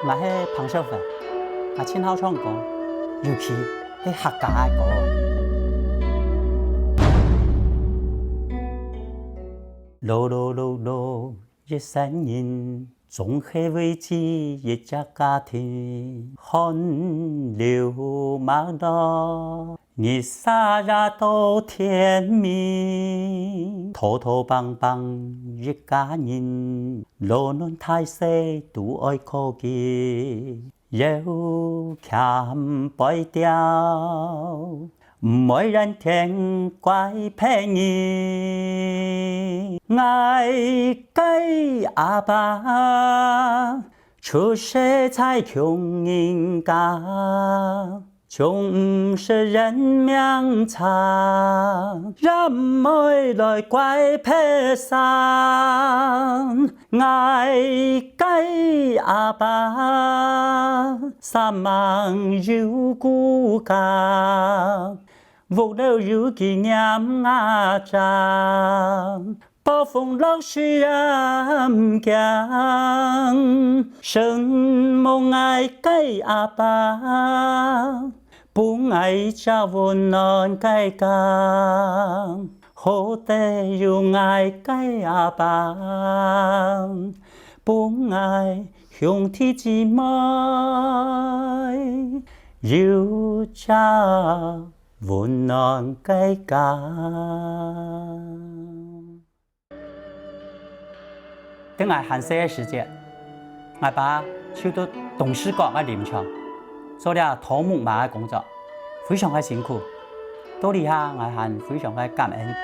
我是彭小芬，我亲好唱歌，尤其是客家的歌。路路路路一生人，总係為自一家家庭。汗流滿地，你灑呀到天明。拖拖幫幫一家人，無論大小都愛靠近。有看背掉，沒人聽怪騙你。愛給阿爸，出世在窮人家，窮是人命差，人沒來怪賠償。愛給阿爸，三萬有骨架，無聊有紀念阿張。暴風落雪人驚，什麼愛給阿爸，不愛家溫暖該講，好得有愛給阿爸，不愛兄弟姊妹，有家溫暖該講。在我寒舍的時節，我爸去到東勢角的林場，做了土木馬的工作，非常的辛苦。到底下我還非常的感恩。